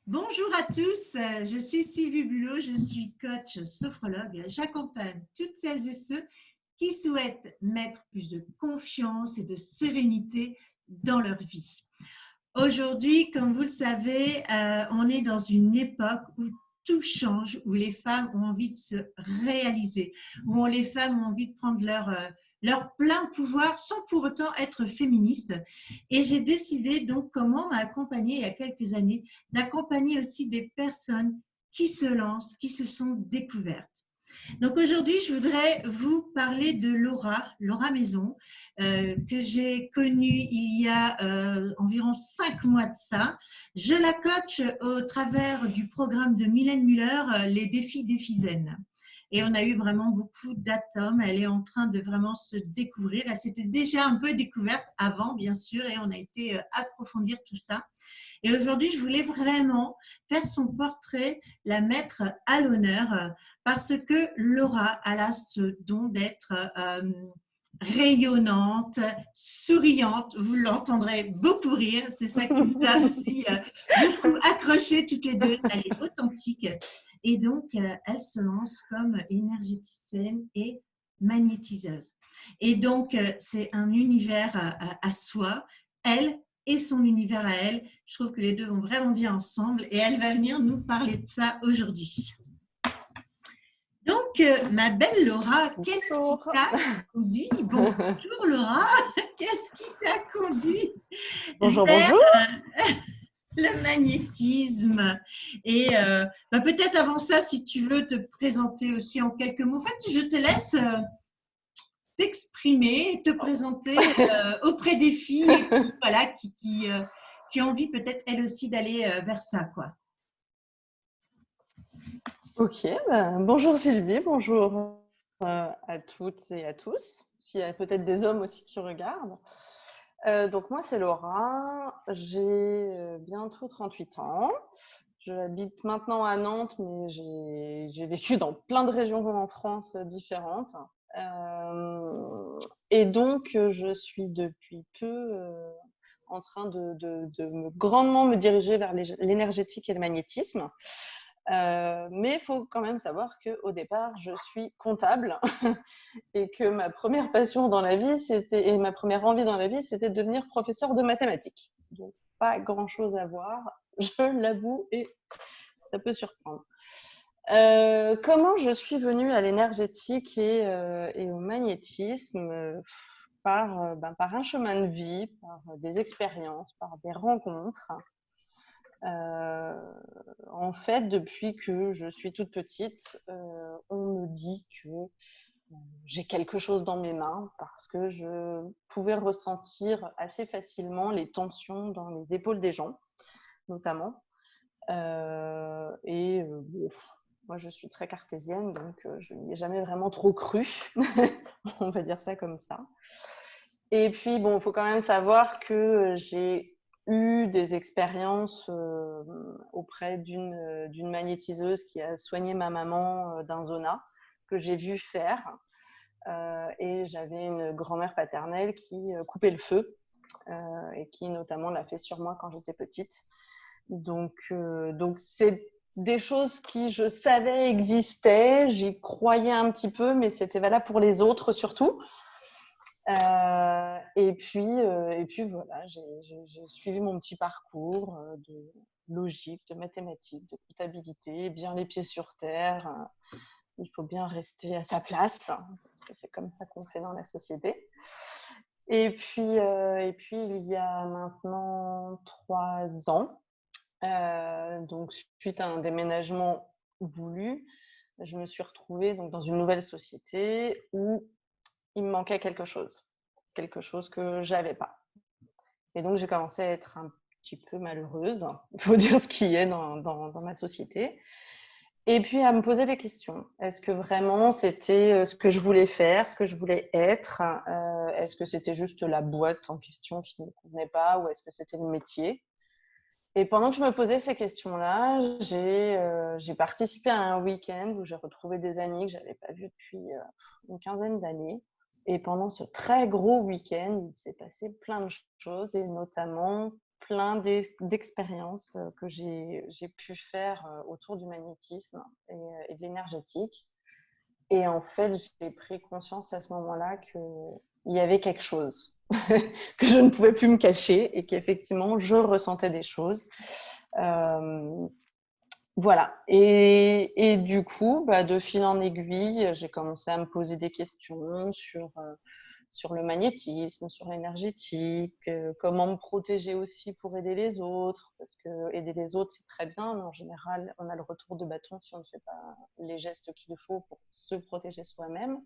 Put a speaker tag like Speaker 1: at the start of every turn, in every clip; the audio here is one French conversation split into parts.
Speaker 1: Bonjour à tous, je suis Sylvie Bulot, je suis coach sophrologue. J'accompagne toutes celles et ceux qui souhaitent mettre plus de confiance et de sérénité dans leur vie. Aujourd'hui, comme vous le savez, on est dans une époque où tout change, où les femmes ont envie de se réaliser, où les femmes ont envie de prendre leur plein pouvoir sans pour autant être féministes. Et j'ai décidé donc, comment m'accompagner il y a quelques années, d'accompagner aussi des personnes qui se lancent, qui se sont découvertes. Donc aujourd'hui, je voudrais vous parler de Laura Maison, que j'ai connue il y a environ 5 mois de ça. Je la coach au travers du programme de Mylène Muller, les défis d'Éphyzène. Et on a eu vraiment beaucoup d'atomes. Elle est en train de vraiment se découvrir. Elle s'était déjà un peu découverte avant, bien sûr, et on a été approfondir tout ça. Et aujourd'hui, je voulais vraiment faire son portrait, la mettre à l'honneur, parce que Laura, elle a ce don d'être rayonnante, souriante. Vous l'entendrez beaucoup rire. C'est ça qui nous a aussi beaucoup accrochés toutes les deux. Elle est authentique. Et donc, elle se lance comme énergéticienne et magnétiseuse. Et donc, c'est un univers à soi. Elle et son univers à elle. Je trouve que les deux vont vraiment bien ensemble et elle va venir nous parler de ça aujourd'hui. Donc, ma belle Laura, qu'est-ce qui t'a conduit bonjour Laura, qu'est-ce qui t'a conduit
Speaker 2: Bonjour,
Speaker 1: vers
Speaker 2: bonjour.
Speaker 1: le magnétisme? Et peut-être avant ça, si tu veux te présenter aussi en quelques mots. En fait, je te laisse t'exprimer, te présenter auprès des filles voilà, qui ont envie peut-être elles aussi d'aller vers ça, quoi.
Speaker 2: Ok, bonjour Sylvie, bonjour à toutes et à tous. S'il y a peut-être des hommes aussi qui regardent. Donc moi c'est Laura, j'ai bientôt 38 ans. J'habite maintenant à Nantes, mais j'ai vécu dans plein de régions en France différentes. Et donc je suis depuis peu en train de grandement me diriger vers l'énergétique et le magnétisme. Mais il faut quand même savoir qu'au départ, je suis comptable et que ma première passion dans la vie, et ma première envie dans la vie, c'était de devenir professeur de mathématiques. Donc, pas grand-chose à voir, je l'avoue, et ça peut surprendre. Comment je suis venue à l'énergétique et au magnétisme par un chemin de vie, par des expériences, par des rencontres. En fait, depuis que je suis toute petite, on me dit que j'ai quelque chose dans mes mains parce que je pouvais ressentir assez facilement les tensions dans les épaules des gens, notamment. Moi, je suis très cartésienne, donc je n'y ai jamais vraiment trop cru. On va dire ça comme ça. Et puis, bon, il faut quand même savoir que j'ai eu des expériences auprès d'une magnétiseuse qui a soigné ma maman d'un zona que j'ai vu faire. Et j'avais une grand-mère paternelle qui coupait le feu et qui notamment l'a fait sur moi quand j'étais petite. Donc c'est des choses qui je savais existaient, j'y croyais un petit peu, mais c'était valable pour les autres surtout. Et puis voilà, j'ai suivi mon petit parcours de logique, de mathématiques, de comptabilité, bien les pieds sur terre. Il faut bien rester à sa place, parce que c'est comme ça qu'on fait dans la société. Et puis il y a maintenant 3 ans, donc suite à un déménagement voulu, je me suis retrouvée donc dans une nouvelle société où il me manquait quelque chose que j'avais pas. Et donc j'ai commencé à être un petit peu malheureuse, il faut dire ce qui est dans ma société. Et puis à me poser des questions. Est-ce que vraiment c'était ce que je voulais faire, ce que je voulais être? Est-ce que c'était juste la boîte en question qui ne me convenait pas, ou est-ce que c'était le métier? Et pendant que je me posais ces questions-là, j'ai participé à un week-end où j'ai retrouvé des amis que je n'avais pas vus depuis une quinzaine d'années. Et pendant ce très gros week-end, il s'est passé plein de choses, et notamment plein d'expériences que j'ai pu faire autour du magnétisme et de l'énergétique. Et en fait, j'ai pris conscience à ce moment-là qu'il y avait quelque chose, que je ne pouvais plus me cacher et qu'effectivement, je ressentais des choses. Voilà. Et du coup, de fil en aiguille, j'ai commencé à me poser des questions sur le magnétisme, sur l'énergétique, comment me protéger aussi pour aider les autres, parce que aider les autres, c'est très bien, mais en général, on a le retour de bâton si on ne fait pas les gestes qu'il faut pour se protéger soi-même.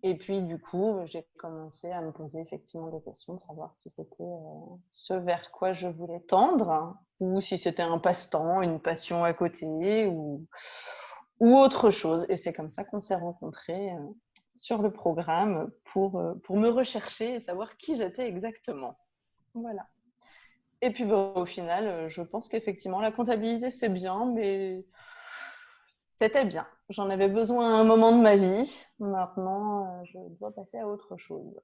Speaker 2: Et puis, du coup, j'ai commencé à me poser effectivement des questions, de savoir si c'était ce vers quoi je voulais tendre, ou si c'était un passe-temps, une passion à côté, ou autre chose. Et c'est comme ça qu'on s'est rencontrés sur le programme pour me rechercher et savoir qui j'étais exactement. Voilà. Et puis, au final, je pense qu'effectivement, la comptabilité, c'est bien, mais c'était bien. J'en avais besoin à un moment de ma vie. Maintenant, je dois passer à autre chose.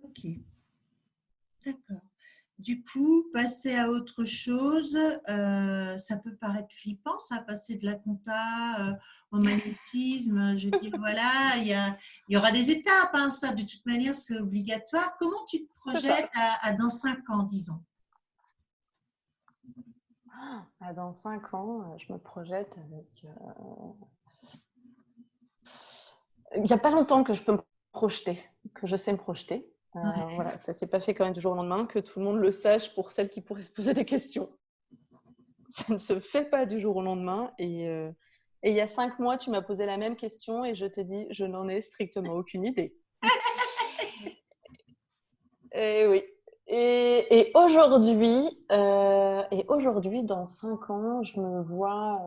Speaker 1: Ok, d'accord. Du coup, passer à autre chose, ça peut paraître flippant, ça, passer de la compta au magnétisme. Je veux dire, voilà, il y aura des étapes, hein, ça, de toute manière, c'est obligatoire. Comment tu te
Speaker 2: C'est ça.
Speaker 1: projettes dans 5 ans, disons?
Speaker 2: Dans 5 ans, je me projette avec. Il n'y a pas longtemps que je peux me projeter, que je sais me projeter.
Speaker 1: Ouais.
Speaker 2: Voilà, ça ne s'est pas fait quand même du jour au lendemain, que tout le monde le sache pour celles qui pourraient se poser des questions. Ça ne se fait pas du jour au lendemain. Et il y a 5 mois, tu m'as posé la même question et je t'ai dit, je n'en ai strictement aucune idée. Et oui. Et aujourd'hui, dans 5 ans, je me vois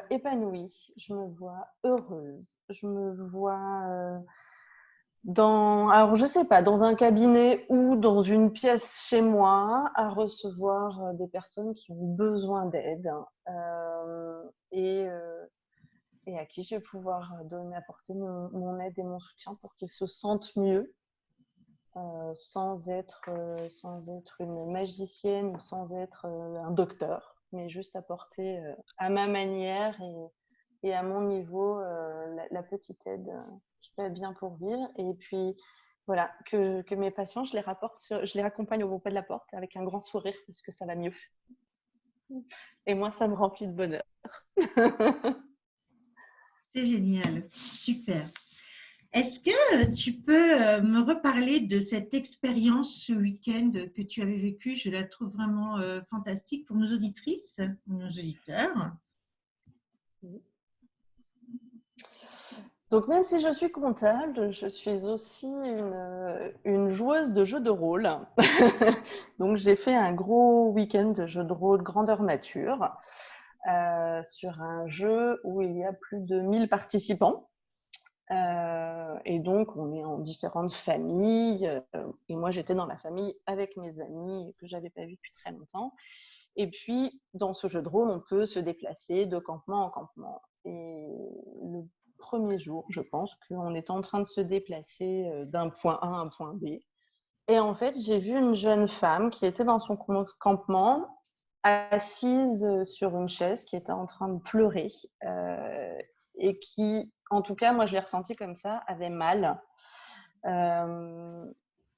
Speaker 2: épanouie, je me vois heureuse, je me vois alors je sais pas, dans un cabinet ou dans une pièce chez moi, à recevoir des personnes qui ont besoin d'aide et à qui je vais pouvoir apporter mon aide et mon soutien pour qu'ils se sentent mieux. Sans être une magicienne ou sans être un docteur, mais juste apporter à ma manière et à mon niveau la petite aide qui va bien pour vivre. Et puis, voilà, que mes patients, je les raccompagne au pas de la porte avec un grand sourire parce que ça va mieux. Et moi, ça me remplit de bonheur.
Speaker 1: C'est génial, super. Est-ce que tu peux me reparler de cette expérience ce week-end que tu avais vécue? Je la trouve vraiment fantastique pour nos auditrices, nos auditeurs.
Speaker 2: Donc, même si je suis comptable, je suis aussi une joueuse de jeux de rôle. Donc, j'ai fait un gros week-end de jeux de rôle grandeur nature sur un jeu où il y a plus de 1000 participants. Et donc, on est en différentes familles. Et moi, j'étais dans la famille avec mes amis que j'avais pas vus depuis très longtemps. Et puis, dans ce jeu de rôle, on peut se déplacer de campement en campement. Et le premier jour, je pense qu'on était en train de se déplacer d'un point A à un point B. Et en fait, j'ai vu une jeune femme qui était dans son campement, assise sur une chaise, qui était en train de pleurer et qui, en tout cas, moi je l'ai ressenti comme ça, avait mal.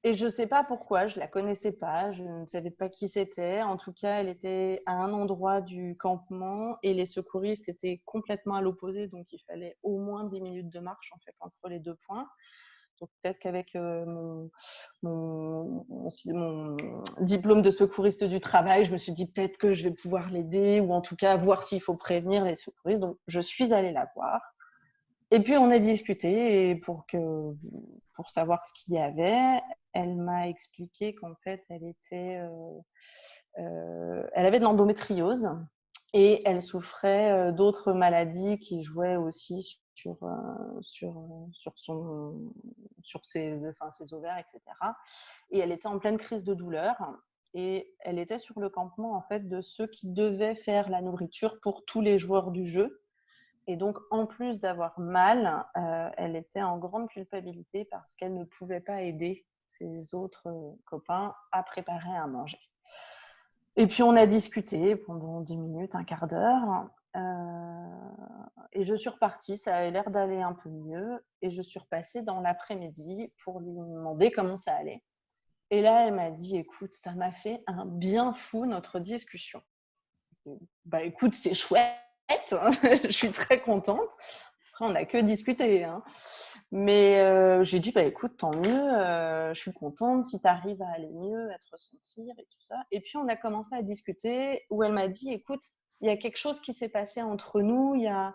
Speaker 2: Et je ne sais pas pourquoi, je ne la connaissais pas, je ne savais pas qui c'était. En tout cas, elle était à un endroit du campement et les secouristes étaient complètement à l'opposé, donc il fallait au moins 10 minutes de marche en fait, entre les deux points. Donc peut-être qu'avec mon diplôme de secouriste du travail, je me suis dit peut-être que je vais pouvoir l'aider ou en tout cas voir s'il faut prévenir les secouristes. Donc je suis allée la voir. Et puis on a discuté et pour savoir ce qu'il y avait, elle m'a expliqué qu'en fait elle avait de l'endométriose et elle souffrait d'autres maladies qui jouaient aussi sur ses ovaires, etc. Et elle était en pleine crise de douleur et elle était sur le campement en fait de ceux qui devaient faire la nourriture pour tous les joueurs du jeu. Et donc, en plus d'avoir mal, elle était en grande culpabilité parce qu'elle ne pouvait pas aider ses autres copains à préparer à manger. Et puis, on a discuté pendant 10 minutes, un quart d'heure. Et je suis repartie, ça avait l'air d'aller un peu mieux. Et je suis repassée dans l'après-midi pour lui demander comment ça allait. Et là, elle m'a dit, écoute, ça m'a fait un bien fou notre discussion. Bah écoute, c'est chouette, je suis très contente. Après, on n'a que discuté. Hein. Mais j'ai dit, bah écoute, tant mieux, je suis contente si tu arrives à aller mieux, à te ressentir et tout ça. Et puis, on a commencé à discuter où elle m'a dit, écoute, il y a quelque chose qui s'est passé entre nous, il y a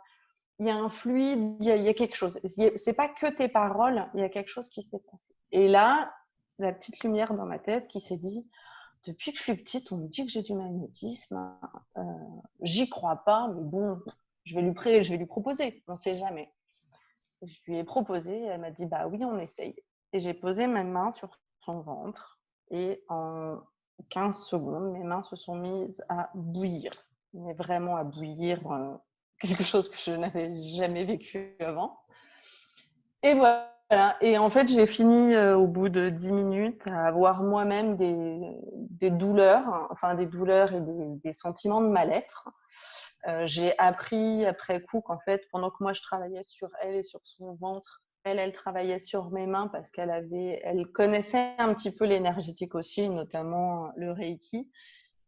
Speaker 2: un fluide, il y a quelque chose. C'est pas que tes paroles, il y a quelque chose qui s'est passé. Et là, la petite lumière dans ma tête qui s'est dit, depuis que je suis petite, on me dit que j'ai du magnétisme. J'y crois pas, mais bon, je vais lui proposer, on ne sait jamais. Je lui ai proposé, elle m'a dit, bah oui, on essaye. Et j'ai posé mes mains sur son ventre et en 15 secondes, mes mains se sont mises à bouillir. Mais vraiment à bouillir, quelque chose que je n'avais jamais vécu avant. Et voilà. Et en fait, j'ai fini au bout de 10 minutes à avoir moi-même des douleurs, enfin des douleurs et des sentiments de mal-être. J'ai appris après coup qu'en fait, pendant que moi je travaillais sur elle et sur son ventre, elle travaillait sur mes mains parce elle connaissait un petit peu l'énergétique aussi, notamment le Reiki.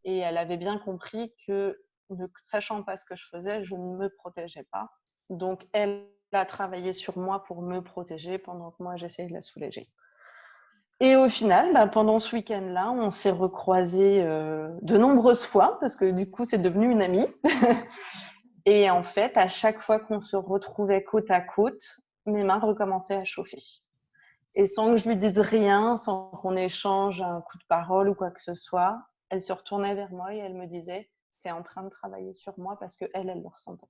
Speaker 2: Et elle avait bien compris que, ne sachant pas ce que je faisais, je ne me protégeais pas. Donc, elle a travaillé sur moi pour me protéger pendant que moi, j'essayais de la soulager. Et au final, pendant ce week-end-là, on s'est recroisés de nombreuses fois parce que du coup, c'est devenu une amie. Et en fait, à chaque fois qu'on se retrouvait côte à côte, mes mains recommençaient à chauffer. Et sans que je lui dise rien, sans qu'on échange un coup de parole ou quoi que ce soit, elle se retournait vers moi et elle me disait, tu es en train de travailler sur moi parce qu'elle le ressentait.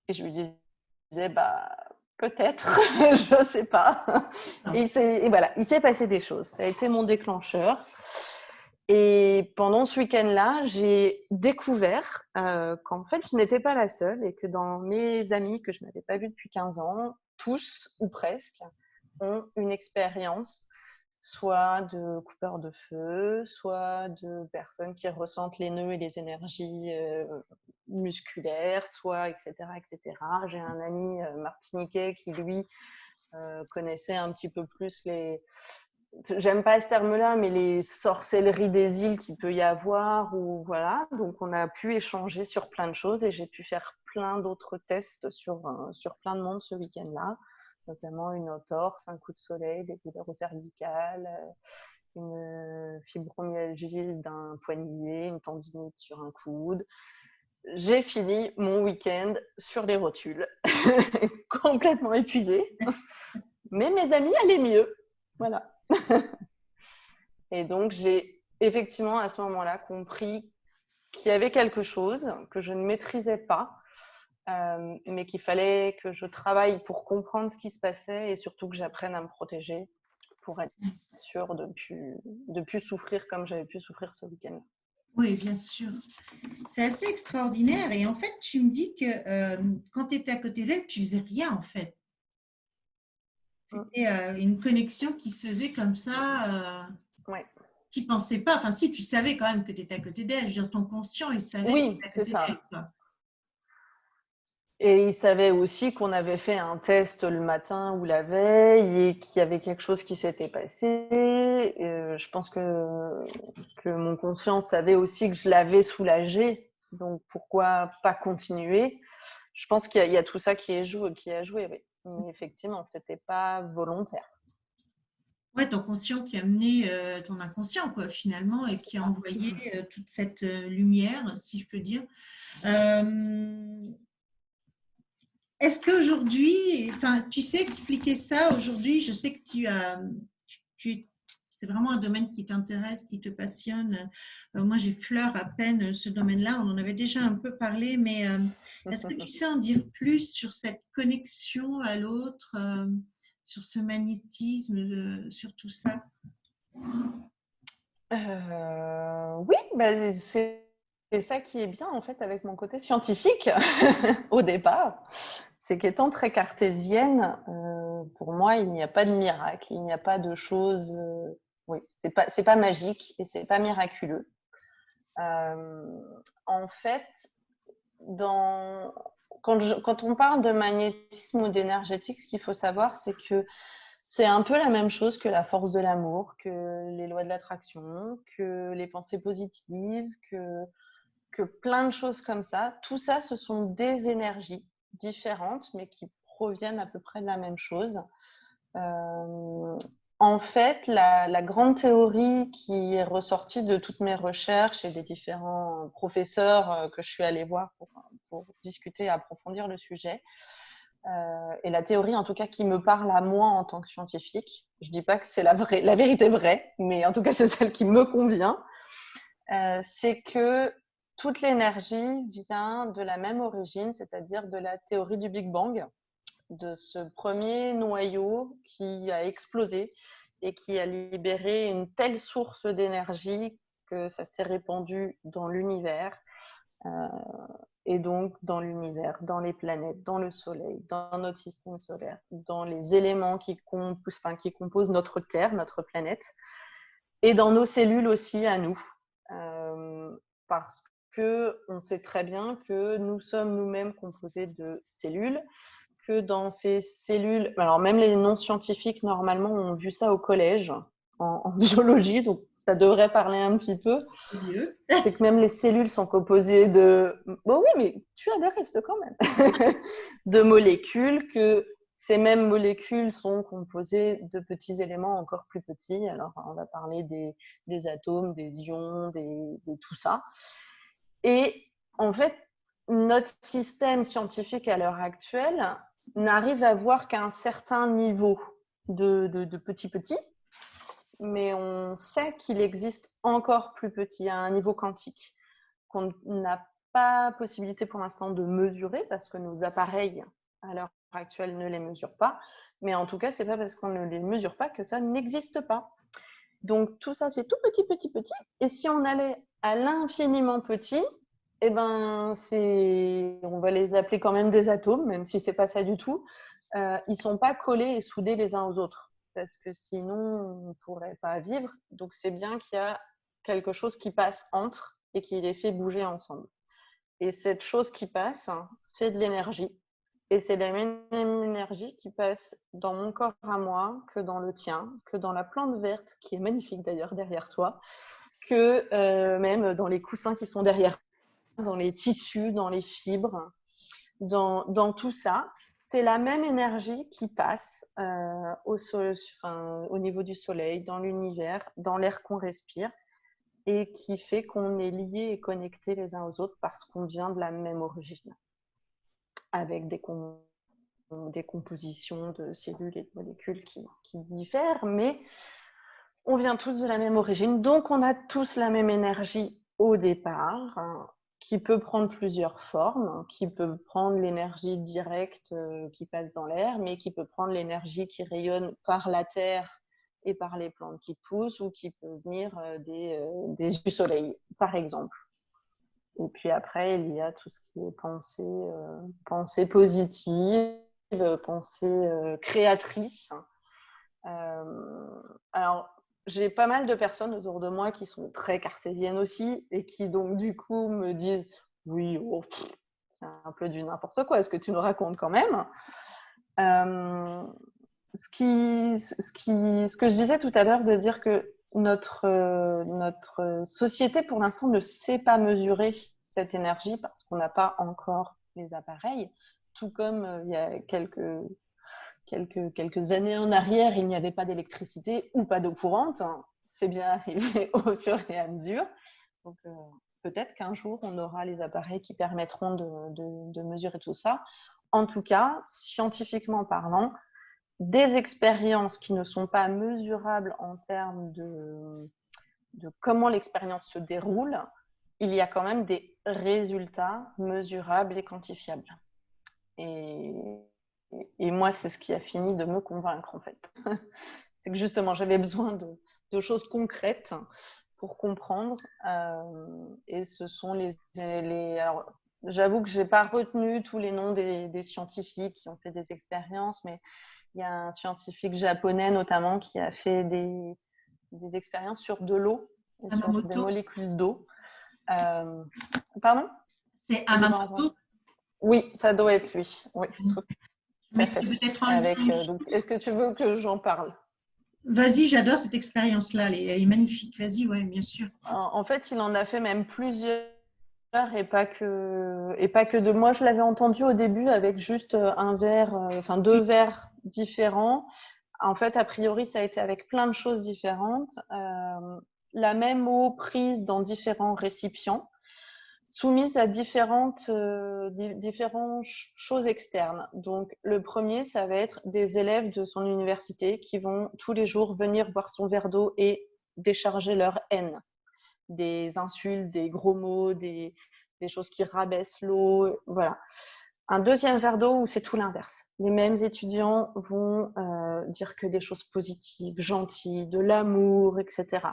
Speaker 2: Et je lui disais, bah, peut-être, je ne sais pas. Et voilà, il s'est passé des choses. Ça a été mon déclencheur. Et pendant ce week-end-là, j'ai découvert qu'en fait, je n'étais pas la seule et que dans mes amis que je n'avais pas vus depuis 15 ans, tous ou presque, ont une expérience soit de coupeurs de feu, soit de personnes qui ressentent les nœuds et les énergies musculaires, soit etc. etc. J'ai un ami martiniquais qui, lui, connaissait un petit peu plus j'aime pas ce terme-là, mais les sorcelleries des îles qu'il peut y avoir, ou voilà. Donc, on a pu échanger sur plein de choses et j'ai pu faire plein d'autres tests sur plein de monde ce week-end-là, notamment une entorse, un coup de soleil, des douleurs cervicales, une fibromyalgie d'un poignet, une tendinite sur un coude. J'ai fini mon week-end sur les rotules, complètement épuisée, mais mes amis allaient mieux. Voilà. Et donc, j'ai effectivement à ce moment-là compris qu'il y avait quelque chose que je ne maîtrisais pas, mais qu'il fallait que je travaille pour comprendre ce qui se passait et surtout que j'apprenne à me protéger pour être sûre de plus souffrir comme j'avais pu souffrir ce week-end.
Speaker 1: Oui, bien sûr. C'est assez extraordinaire. Et en fait, tu me dis que quand tu étais à côté d'elle, tu faisais rien en fait. C'était une connexion qui se faisait comme ça.
Speaker 2: Ouais.
Speaker 1: Tu n'y pensais pas. Enfin, si, tu savais quand même que tu étais à côté d'elle. Je veux dire, ton conscient, il savait
Speaker 2: Oui,
Speaker 1: que tu étais à côté
Speaker 2: c'est ça.
Speaker 1: d'elle. Quoi.
Speaker 2: Et il savait aussi qu'on avait fait un test le matin ou la veille et qu'il y avait quelque chose qui s'était passé. Je pense que mon conscient savait aussi que je l'avais soulagé. Donc, pourquoi pas continuer? Je pense qu'il y a tout ça qui a joué. Oui. Mais effectivement, ce n'était pas volontaire.
Speaker 1: Ouais, ton conscient qui a amené ton inconscient, quoi, finalement, et qui a envoyé toute cette lumière, si je peux dire. Est-ce qu'aujourd'hui, enfin, tu sais expliquer ça aujourd'hui? Je sais que c'est vraiment un domaine qui t'intéresse, qui te passionne. Moi, j'effleure à peine ce domaine-là. On en avait déjà un peu parlé, mais est-ce que tu sais en dire plus sur cette connexion à l'autre, sur ce magnétisme, sur tout ça?
Speaker 2: Oui, c'est ça qui est bien en fait avec mon côté scientifique au départ, c'est qu'étant très cartésienne, pour moi, il n'y a pas de miracle, il n'y a pas de choses. Oui, c'est pas magique et c'est pas miraculeux. En fait, quand on parle de magnétisme ou d'énergétique, ce qu'il faut savoir, c'est que c'est un peu la même chose que la force de l'amour, que les lois de l'attraction, que les pensées positives, que plein de choses comme ça. Tout ça, ce sont des énergies différentes, mais qui proviennent à peu près de la même chose. En fait, la grande théorie qui est ressortie de toutes mes recherches et des différents professeurs que je suis allée voir pour discuter et approfondir le sujet, et la théorie en tout cas qui me parle à moi en tant que scientifique, je ne dis pas que c'est la vérité vraie, mais en tout cas c'est celle qui me convient, c'est que toute l'énergie vient de la même origine, c'est-à-dire de la théorie du Big Bang, de ce premier noyau qui a explosé et qui a libéré une telle source d'énergie que ça s'est répandu dans l'univers, et donc dans l'univers, dans les planètes, dans le Soleil, dans notre système solaire, dans les éléments qui composent notre Terre, notre planète, et dans nos cellules aussi à nous. Parce qu'on sait très bien que nous sommes nous-mêmes composés de cellules, que dans ces cellules, alors même les non-scientifiques normalement ont vu ça au collège en biologie, donc ça devrait parler un petit peu. C'est que même les cellules sont composées de, bon oui, mais tu as des restes quand même, de molécules, que ces mêmes molécules sont composées de petits éléments encore plus petits. Alors on va parler des atomes, des ions, de tout ça. Et en fait, notre système scientifique à l'heure actuelle n'arrive à voir qu'un certain niveau de petit, mais on sait qu'il existe encore plus petit, à un niveau quantique, qu'on n'a pas possibilité pour l'instant de mesurer parce que nos appareils à l'heure actuelle ne les mesurent pas. Mais en tout cas, c'est pas parce qu'on ne les mesure pas que ça n'existe pas. Donc tout ça, c'est tout petit. Et si on allait à l'infiniment petit, eh ben, on va les appeler quand même des atomes, même si c'est pas ça du tout. Ils sont pas collés et soudés les uns aux autres, parce que sinon on ne pourrait pas vivre. Donc c'est bien qu'il y a quelque chose qui passe entre et qui les fait bouger ensemble. Et cette chose qui passe, c'est de l'énergie. Et c'est la même énergie qui passe dans mon corps à moi, que dans le tien, que dans la plante verte, qui est magnifique d'ailleurs derrière toi, que même dans les coussins qui sont derrière, dans les tissus, dans les fibres, dans tout ça. C'est la même énergie qui passe au niveau du soleil, dans l'univers, dans l'air qu'on respire, et qui fait qu'on est liés et connectés les uns aux autres parce qu'on vient de la même origine, avec des compositions de cellules et de molécules qui diffèrent, mais on vient tous de la même origine, donc on a tous la même énergie au départ, qui peut prendre plusieurs formes, qui peut prendre l'énergie directe qui passe dans l'air, mais qui peut prendre l'énergie qui rayonne par la terre et par les plantes qui poussent, ou qui peut venir du soleil, par exemple. Et puis après, il y a tout ce qui est pensée positive, pensée créatrice. Alors, j'ai pas mal de personnes autour de moi qui sont très cartésiennes aussi, et qui donc du coup me disent « Oui, oh, c'est un peu du n'importe quoi, est-ce que tu nous racontes quand même ?» Ce que je disais tout à l'heure, de dire que notre société, pour l'instant, ne sait pas mesurer cette énergie parce qu'on n'a pas encore les appareils. Tout comme il y a quelques années en arrière, il n'y avait pas d'électricité ou pas d'eau courante. C'est bien arrivé au fur et à mesure. Donc, peut-être qu'un jour, on aura les appareils qui permettront de mesurer tout ça. En tout cas, scientifiquement parlant, des expériences qui ne sont pas mesurables en termes de comment l'expérience se déroule, il y a quand même des résultats mesurables et quantifiables. Et moi, c'est ce qui a fini de me convaincre, en fait. C'est que justement, j'avais besoin de choses concrètes pour comprendre. Et ce sont alors, j'avoue que je n'ai pas retenu tous les noms des scientifiques qui ont fait des expériences, mais Il y a un scientifique japonais notamment qui a fait des expériences sur de l'eau et sur des
Speaker 1: Hamamoto.
Speaker 2: molécules d'eau. Pardon?
Speaker 1: C'est
Speaker 2: J'ai pas entendu.
Speaker 1: Hamamoto.
Speaker 2: Oui, ça doit être lui. Oui, tout à fait.
Speaker 1: Mettez peut-être en
Speaker 2: Avec,
Speaker 1: lien.
Speaker 2: donc, est-ce que tu veux que j'en parle?
Speaker 1: Vas-y, j'adore cette expérience-là. Elle est magnifique. Vas-y, ouais, bien sûr.
Speaker 2: En fait, il en a fait même plusieurs et pas que de moi. Je l'avais entendu au début avec juste un verre, enfin deux verres différents. En fait, a priori, ça a été avec plein de choses différentes. La même eau prise dans différents récipients, soumise à différentes choses externes. Donc, le premier, ça va être des élèves de son université qui vont tous les jours venir boire son verre d'eau et décharger leur haine. Des insultes, des gros mots, des choses qui rabaissent l'eau, voilà. Un deuxième verre d'eau où c'est tout l'inverse. Les mêmes étudiants vont dire que des choses positives, gentilles, de l'amour, etc.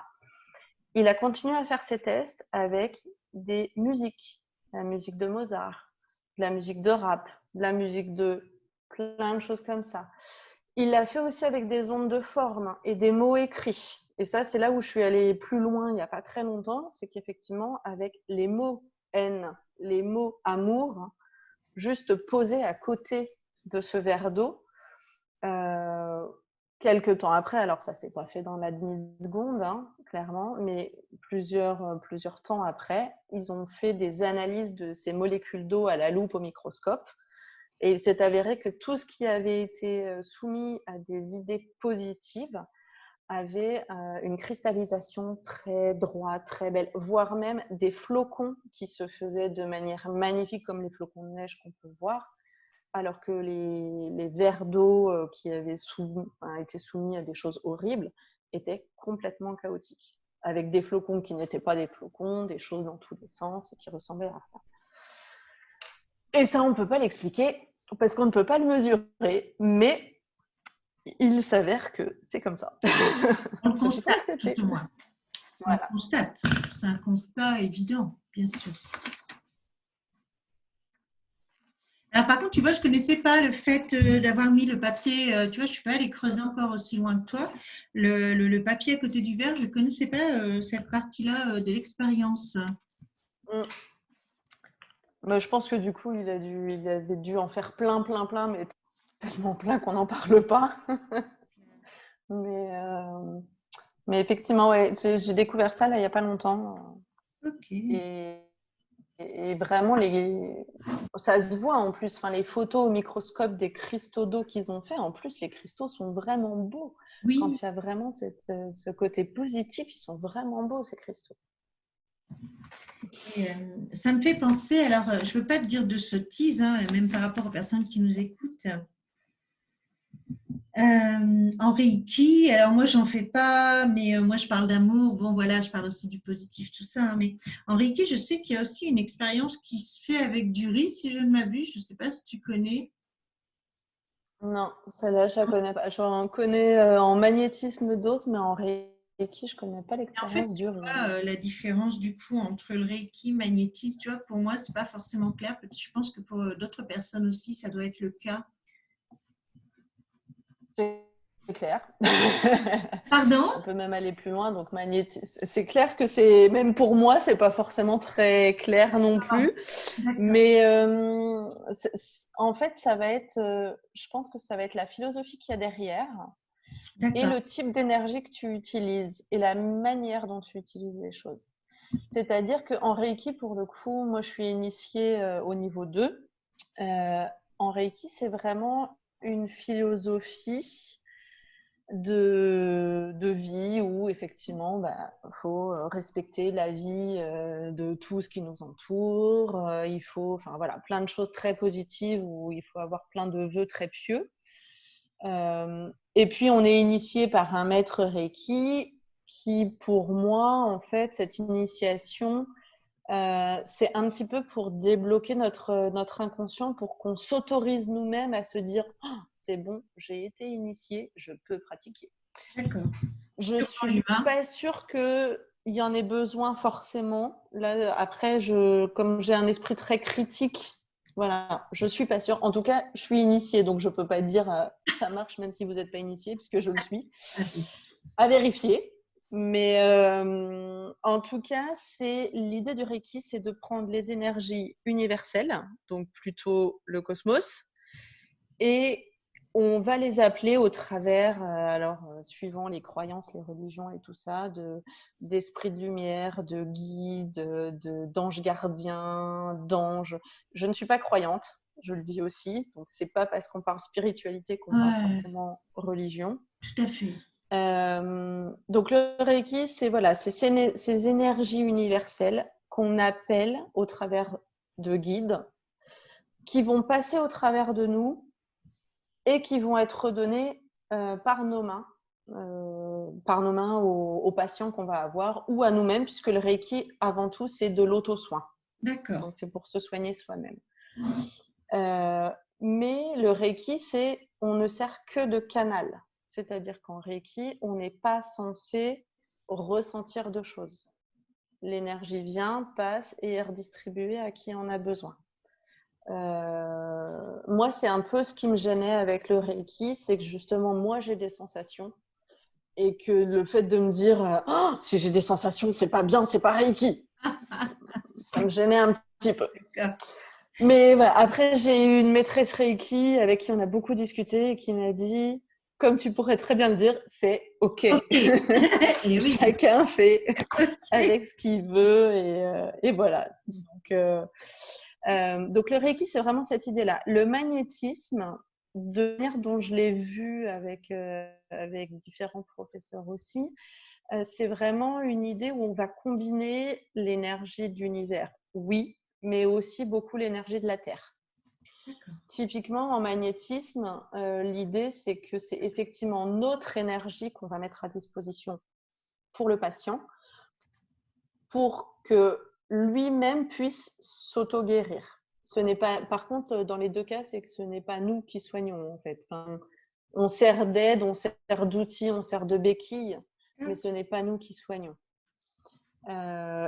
Speaker 2: Il a continué à faire ses tests avec des musiques. La musique de Mozart, de la musique de rap, de la musique de plein de choses comme ça. Il l'a fait aussi avec des ondes de forme et des mots écrits. Et ça, c'est là où je suis allée plus loin il n'y a pas très longtemps. C'est qu'effectivement, avec les mots haine, les mots amour, juste posés à côté de ce verre d'eau, quelques temps après, alors ça s'est pas fait dans la demi-seconde, hein, clairement, mais plusieurs temps après, ils ont fait des analyses de ces molécules d'eau à la loupe au microscope. Et il s'est avéré que tout ce qui avait été soumis à des idées positives avait une cristallisation très droite, très belle, voire même des flocons qui se faisaient de manière magnifique, comme les flocons de neige qu'on peut voir, alors que les verres d'eau qui avaient été soumis à des choses horribles étaient complètement chaotiques, avec des flocons qui n'étaient pas des flocons, des choses dans tous les sens et qui ressemblaient à rien. Et ça, on ne peut pas l'expliquer parce qu'on ne peut pas le mesurer, mais il s'avère que c'est comme ça.
Speaker 1: On le constate, tout au moins.
Speaker 2: Voilà.
Speaker 1: On le constate. C'est un constat évident, bien sûr. Alors, par contre, tu vois, je ne connaissais pas le fait d'avoir mis le papier. Tu vois, je ne suis pas allée creuser encore aussi loin que toi. Le papier à côté du verre, je ne connaissais pas cette partie-là de l'expérience.
Speaker 2: Mais je pense que du coup, il avait dû en faire plein, mais tellement plein qu'on n'en parle pas. mais effectivement, ouais, j'ai découvert ça là, il n'y a pas longtemps.
Speaker 1: Ok.
Speaker 2: Et vraiment, ça se voit en plus. Enfin, les photos au microscope des cristaux d'eau qu'ils ont fait, en plus, les cristaux sont vraiment beaux.
Speaker 1: Oui.
Speaker 2: Quand il y a vraiment ce côté positif, ils sont vraiment beaux, ces cristaux.
Speaker 1: Et, ça me fait penser, alors je ne veux pas te dire de sottises, hein, même par rapport aux personnes qui nous écoutent. En Reiki, alors moi j'en fais pas, mais moi je parle d'amour, bon voilà, je parle aussi du positif, tout ça, hein, mais en Reiki, je sais qu'il y a aussi une expérience qui se fait avec du riz, si je ne m'abuse, je ne sais pas si tu connais.
Speaker 2: Non, celle-là, je la connais pas. J'en connais en magnétisme d'autres, mais en Reiki, je connais pas
Speaker 1: Et en fait,
Speaker 2: l'expérience
Speaker 1: tu
Speaker 2: du riz.
Speaker 1: vois, la différence du coup entre le Reiki, magnétisme, tu vois, pour moi, c'est pas forcément clair. Je pense que pour d'autres personnes aussi, ça doit être le cas.
Speaker 2: C'est clair.
Speaker 1: Pardon?
Speaker 2: On peut même aller plus loin. Donc, c'est clair que c'est, même pour moi, c'est pas forcément très clair non plus. Mais en fait, ça va être, je pense que ça va être la philosophie qu'il y a derrière et le type d'énergie que tu utilises et la manière dont tu utilises les choses. C'est-à-dire qu'en Reiki, pour le coup, moi, je suis initiée au niveau 2. En Reiki, c'est vraiment une philosophie de vie où effectivement faut respecter la vie de tout ce qui nous entoure, il faut, enfin voilà, plein de choses très positives où il faut avoir plein de vœux très pieux, et puis on est initié par un maître Reiki qui, pour moi, en fait, cette initiation, c'est un petit peu pour débloquer notre inconscient, pour qu'on s'autorise nous-mêmes à se dire oh, c'est bon, j'ai été initiée, je peux pratiquer.
Speaker 1: D'accord.
Speaker 2: Je ne suis pas sûre qu'il y en ait besoin forcément. Là, après, comme j'ai un esprit très critique, Voilà, je suis pas sûre. En tout cas, je suis initiée, donc je peux pas dire ça marche même si vous n'êtes pas initié, puisque je le suis. À vérifier. Mais en tout cas, c'est l'idée du Reiki, c'est de prendre les énergies universelles, donc plutôt le cosmos, et on va les appeler au travers, suivant les croyances, les religions et tout ça, d'esprits de lumière, de guides, d'anges gardiens, d'anges. Je ne suis pas croyante, je le dis aussi, donc c'est pas parce qu'on parle spiritualité qu'on parle
Speaker 1: Ouais,
Speaker 2: forcément religion.
Speaker 1: tout à fait.
Speaker 2: Donc le Reiki, c'est voilà, ces énergies universelles qu'on appelle au travers de guides qui vont passer au travers de nous et qui vont être redonnés par nos mains aux patients qu'on va avoir ou à nous-mêmes, puisque le Reiki, avant tout, c'est de l'auto-soin.
Speaker 1: D'accord.
Speaker 2: Donc, c'est pour se soigner soi-même. Mais le Reiki, on ne sert que de canal. C'est-à-dire qu'en Reiki, on n'est pas censé ressentir de choses. L'énergie vient, passe et est redistribuée à qui en a besoin. Moi, c'est un peu ce qui me gênait avec le Reiki, c'est que justement, moi, j'ai des sensations et que le fait de me dire oh, si j'ai des sensations, c'est pas bien, c'est pas Reiki. Ça me gênait un petit peu.
Speaker 1: D'accord.
Speaker 2: Mais voilà, après, j'ai eu une maîtresse Reiki avec qui on a beaucoup discuté et qui m'a dit, comme tu pourrais très bien le dire, c'est OK.
Speaker 1: Ok. Et oui.
Speaker 2: Chacun fait
Speaker 1: Ok.
Speaker 2: avec ce qu'il veut et voilà. Donc le Reiki, c'est vraiment cette idée-là. Le magnétisme, de manière dont je l'ai vu avec différents professeurs aussi, c'est vraiment une idée où on va combiner l'énergie de l'univers, oui, mais aussi beaucoup l'énergie de la Terre.
Speaker 1: D'accord.
Speaker 2: Typiquement, en magnétisme, l'idée, c'est que c'est effectivement notre énergie qu'on va mettre à disposition pour le patient pour que lui-même puisse s'auto-guérir. Ce n'est pas, par contre, dans les deux cas, c'est que ce n'est pas nous qui soignons, en fait. Enfin, on sert d'aide, on sert d'outils, on sert de béquilles, mais ce n'est pas nous qui soignons.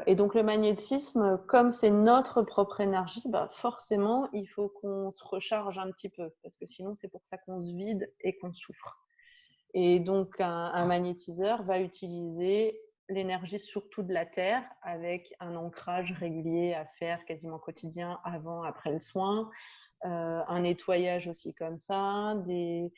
Speaker 2: Et donc le magnétisme, comme c'est notre propre énergie, bah forcément, il faut qu'on se recharge un petit peu, parce que sinon, c'est pour ça qu'on se vide et qu'on souffre. Et donc, un magnétiseur va utiliser l'énergie surtout de la Terre avec un ancrage régulier à faire quasiment quotidien avant, après le soin, un nettoyage aussi comme ça, des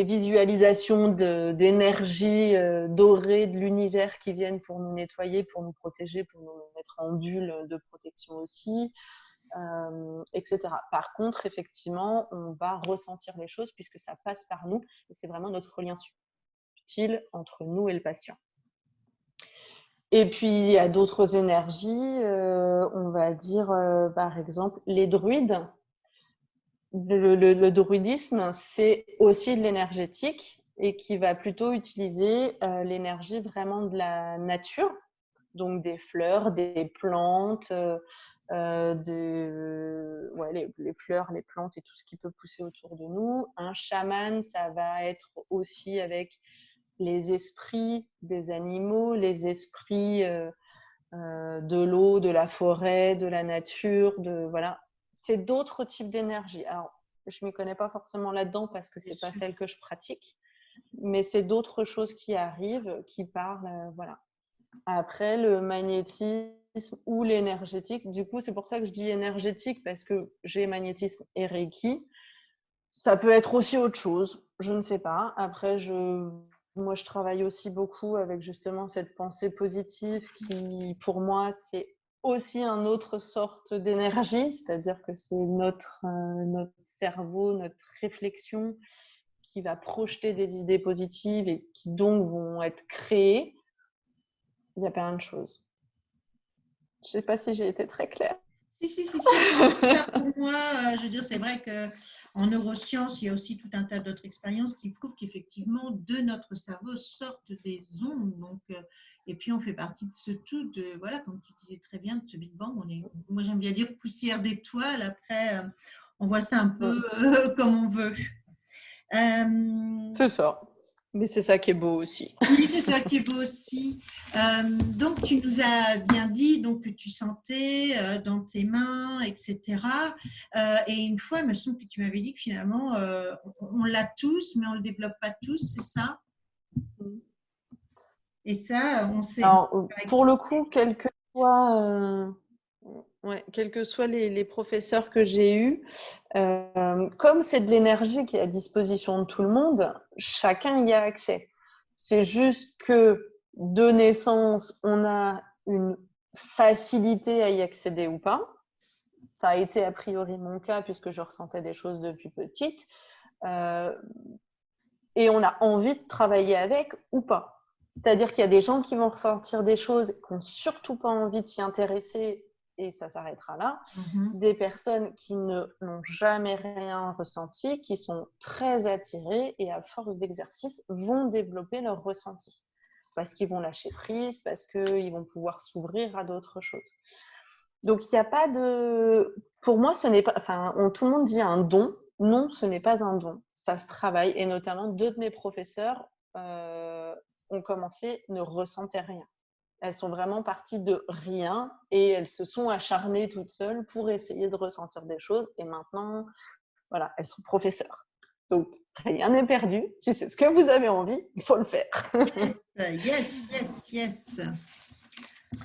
Speaker 2: visualisations d'énergie dorée de l'univers qui viennent pour nous nettoyer, pour nous protéger, pour nous mettre en bulle de protection aussi. Etc. Par contre, effectivement, on va ressentir les choses puisque ça passe par nous et c'est vraiment notre lien subtil entre nous et le patient. Et puis, il y a d'autres énergies, on va dire, par exemple, les druides. Le druidisme, c'est aussi de l'énergétique et qui va plutôt utiliser l'énergie vraiment de la nature, donc des fleurs, des plantes, les fleurs, les plantes et tout ce qui peut pousser autour de nous. Un chaman, ça va être aussi avec les esprits des animaux, les esprits de l'eau, de la forêt, de la nature, voilà. C'est d'autres types d'énergie. Alors, je ne m'y connais pas forcément là-dedans parce que ce n'est pas celle que je pratique, mais c'est d'autres choses qui arrivent, qui parlent, voilà. Après, le magnétisme ou l'énergétique, du coup, c'est pour ça que je dis énergétique parce que j'ai magnétisme et Reiki. Ça peut être aussi autre chose, je ne sais pas. Après, moi, je travaille aussi beaucoup avec justement cette pensée positive qui, pour moi, c'est aussi une autre sorte d'énergie, c'est-à-dire que c'est notre cerveau, notre réflexion qui va projeter des idées positives et qui donc vont être créées. Il y a plein de choses. Je ne sais pas si j'ai été très claire.
Speaker 1: Si. Pour moi, je veux dire, c'est vrai qu'en neurosciences, il y a aussi tout un tas d'autres expériences qui prouvent qu'effectivement, de notre cerveau sortent des ondes. Donc, et puis, on fait partie de ce tout, voilà, comme tu disais très bien, de ce Big Bang. Moi, j'aime bien dire poussière d'étoiles. Après, on voit ça un peu comme on veut.
Speaker 2: C'est ça. Mais c'est ça qui est beau aussi.
Speaker 1: Oui, c'est ça qui est beau aussi. Donc, tu nous as bien dit donc, que tu sentais dans tes mains, etc. Et une fois, il me semble que tu m'avais dit que finalement, on l'a tous, mais on ne le développe pas tous, c'est ça? Et ça, on sait.
Speaker 2: Alors, pour le coup, quels que soient les professeurs que j'ai eus, comme c'est de l'énergie qui est à disposition de tout le monde, chacun y a accès. C'est juste que de naissance, on a une facilité à y accéder ou pas. Ça a été a priori mon cas puisque je ressentais des choses depuis petite. Et on a envie de travailler avec ou pas. C'est-à-dire qu'il y a des gens qui vont ressentir des choses, qui n'ont surtout pas envie de s'y intéresser et ça s'arrêtera là. Des personnes qui n'ont jamais rien ressenti, qui sont très attirées et à force d'exercice vont développer leur ressenti. Parce qu'ils vont lâcher prise, parce qu'ils vont pouvoir s'ouvrir à d'autres choses. Donc, il n'y a pas de… Pour moi, ce n'est pas… Enfin, tout le monde dit un don. Non, ce n'est pas un don. Ça se travaille. Et notamment, 2 de mes professeurs ont commencé, ne ressentaient rien. Elles sont vraiment parties de rien et elles se sont acharnées toutes seules pour essayer de ressentir des choses. Et maintenant, voilà, elles sont professeurs. Donc, rien n'est perdu. Si c'est ce que vous avez envie, il faut le faire.
Speaker 1: Yes.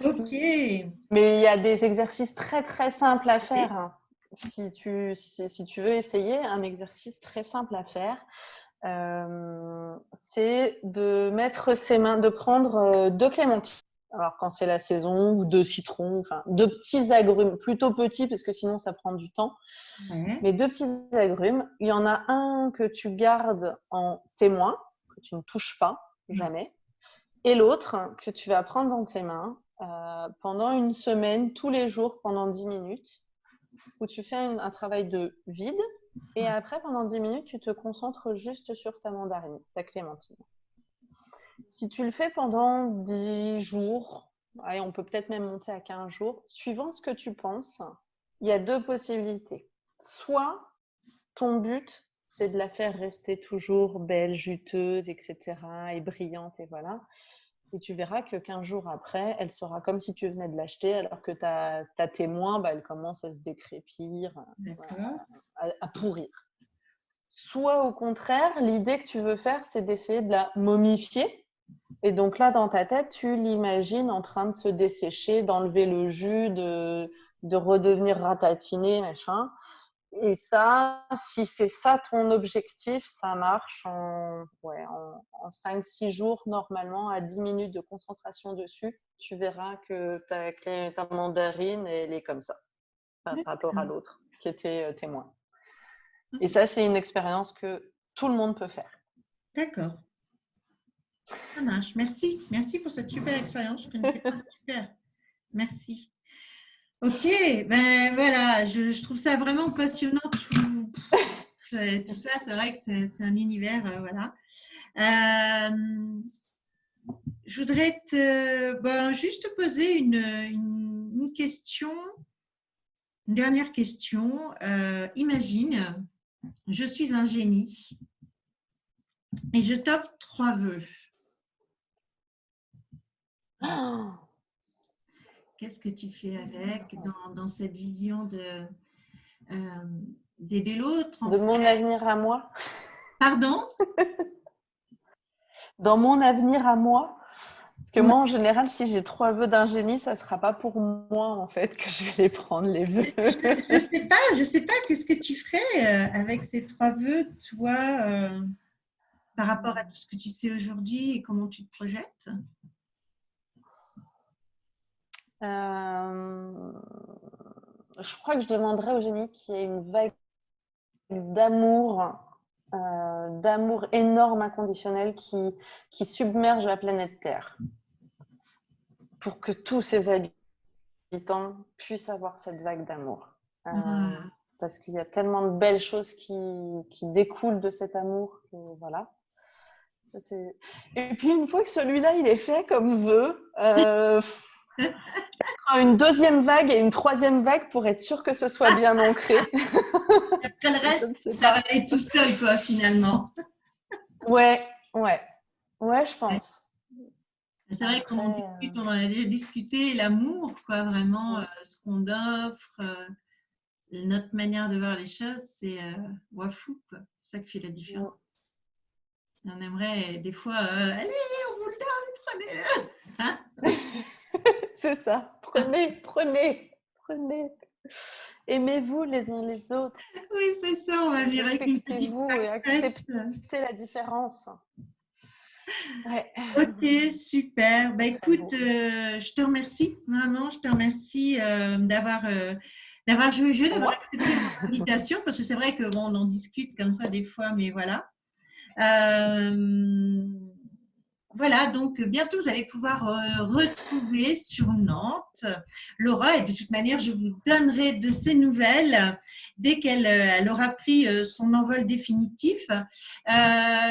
Speaker 1: Ok.
Speaker 2: Mais il y a des exercices très, très simples à faire. Si tu veux essayer, un exercice très simple à faire, c'est de mettre ses mains, de prendre 2 clémentines. Alors, quand c'est la saison, ou 2 citrons, enfin, 2 petits agrumes, plutôt petits, parce que sinon, ça prend du temps.
Speaker 1: Ouais.
Speaker 2: Mais 2 petits agrumes. Il y en a un que tu gardes en témoin, que tu ne touches pas, jamais. Et l'autre que tu vas prendre dans tes mains pendant une semaine, tous les jours, pendant 10 minutes, où tu fais un travail de vide. Et après, pendant 10 minutes, tu te concentres juste sur ta mandarine, ta clémentine. Si tu le fais pendant 10 jours, allez, on peut peut-être même monter à 15 jours, suivant ce que tu penses, il y a 2 possibilités. Soit ton but, c'est de la faire rester toujours belle, juteuse, etc., et brillante, et voilà. Et tu verras que 15 jours après, elle sera comme si tu venais de l'acheter, alors que ta témoin, elle commence à se décrépir, à pourrir. Soit au contraire, l'idée que tu veux faire, c'est d'essayer de la momifier. Et donc là, dans ta tête, tu l'imagines en train de se dessécher, d'enlever le jus, de redevenir ratatiné, machin. Et ça, si c'est ça ton objectif, ça marche en 5-6 jours normalement, à 10 minutes de concentration dessus. Tu verras que ta mandarine, elle est comme ça, par rapport à l'autre qui était témoin. Et ça, c'est une expérience que tout le monde peut faire.
Speaker 1: D'accord. Ça marche. Merci pour cette super expérience. Je ne connaissais pas. Super. Merci. Ok, ben voilà, je trouve ça vraiment passionnant. Tout ça, c'est vrai que c'est un univers, voilà. Je voudrais juste te poser une question, une dernière question. Imagine, je suis un génie et je t'offre 3 vœux.
Speaker 2: Oh,
Speaker 1: Qu'est-ce que tu fais avec dans cette vision d'aider l'autre
Speaker 2: de mon avenir à moi.
Speaker 1: Pardon?
Speaker 2: Dans mon avenir à moi. Parce que moi, en général, si j'ai 3 vœux d'un génie, ça ne sera pas pour moi, en fait, que je vais les prendre, les vœux.
Speaker 1: Je sais pas, qu'est-ce que tu ferais avec ces 3 vœux, toi, par rapport à tout ce que tu sais aujourd'hui et comment tu te projettes?
Speaker 2: Je crois que je demanderais au génie qu'il y ait une vague d'amour énorme, inconditionnel, qui submerge la planète Terre. Pour que tous ses habitants puissent avoir cette vague d'amour. Parce qu'il y a tellement de belles choses qui découlent de cet amour que voilà. Et puis une fois que celui-là il est fait comme vœu, une 2e vague et une 3e vague pour être sûr que ce soit bien ancré.
Speaker 1: Après le reste, ça va aller tout seul, quoi, finalement.
Speaker 2: Ouais. Ouais, je pense.
Speaker 1: C'est vrai qu'on
Speaker 2: Après,
Speaker 1: discute, on en a déjà discuté, l'amour, quoi, vraiment, ce qu'on offre, notre manière de voir les choses, c'est wafou, quoi. C'est ça qui fait la différence. On aimerait des fois, allez, on vous le donne, prenez-le. Hein?
Speaker 2: c'est ça. Prenez, prenez, prenez. Aimez-vous les uns les autres.
Speaker 1: Oui, c'est ça, on va venir avec une petite
Speaker 2: Respectez-vous et
Speaker 1: tartette.
Speaker 2: acceptez la différence. Ouais.
Speaker 1: Ok, super. Bah,
Speaker 2: Très
Speaker 1: écoute,
Speaker 2: beau.
Speaker 1: je te remercie, vraiment, je te remercie d'avoir joué le jeu, d'avoir
Speaker 2: Ouais.
Speaker 1: accepté mon invitation, parce que c'est vrai que bon, on en discute comme ça des fois, mais voilà. Euh, voilà, donc bientôt vous allez pouvoir retrouver sur Nantes Laura, et de toute manière je vous donnerai de ses nouvelles dès qu'elle elle aura pris son envol définitif.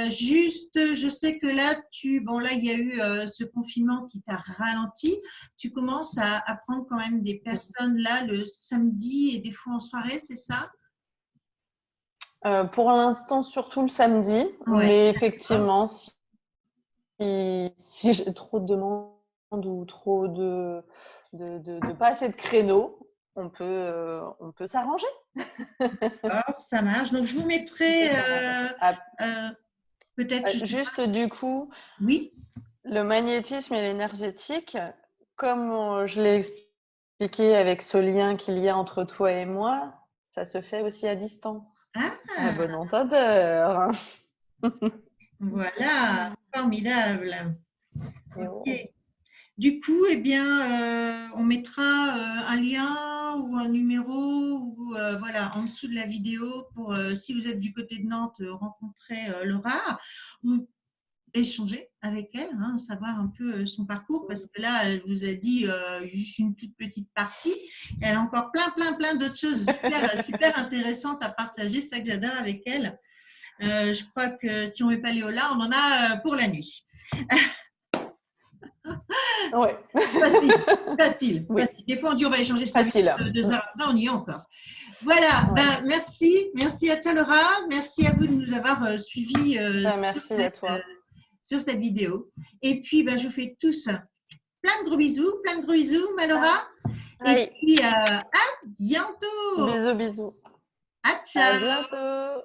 Speaker 1: Juste, je sais que là, bon là il y a eu ce confinement qui t'a ralenti. Tu commences à prendre quand même des personnes là le samedi et des fois en soirée, c'est ça?
Speaker 2: Pour l'instant, surtout le samedi,
Speaker 1: Ouais.
Speaker 2: mais effectivement, si j'ai trop de demandes ou trop de pas assez de créneaux, on peut s'arranger.
Speaker 1: D'accord, ça marche. Donc je vous mettrai euh, peut-être,
Speaker 2: Juste du coup,
Speaker 1: oui.
Speaker 2: le magnétisme et l'énergétique, comme je l'ai expliqué avec ce lien qu'il y a entre toi et moi, ça se fait aussi à distance. À
Speaker 1: Ah,
Speaker 2: bon entendeur.
Speaker 1: voilà, formidable.
Speaker 2: Et
Speaker 1: Ok.
Speaker 2: oh.
Speaker 1: Du coup, eh bien, on mettra un lien ou un numéro ou voilà en dessous de la vidéo pour si vous êtes du côté de Nantes, rencontrer Laura ou échanger avec elle, hein, savoir un peu son parcours parce que là, elle vous a dit juste une toute petite partie. Et elle a encore plein d'autres choses super intéressantes à partager. C'est ça que j'adore avec elle. Je crois que si on ne met pas Léola, on en a pour la nuit.
Speaker 2: Ouais.
Speaker 1: Facile.
Speaker 2: Oui,
Speaker 1: Des fois, on dit on va échanger 5
Speaker 2: facile.
Speaker 1: minutes, 2 heures après, on y est encore. Voilà,
Speaker 2: Ouais.
Speaker 1: ben, merci à toi Laura, merci à vous de nous avoir suivis
Speaker 2: Merci à toi.
Speaker 1: sur cette vidéo. Et puis, ben, je vous fais tous plein de gros bisous, ma Laura. Et
Speaker 2: Allez,
Speaker 1: puis, à bientôt.
Speaker 2: bisous, bisous.
Speaker 1: À
Speaker 2: À
Speaker 1: ciao.
Speaker 2: bientôt.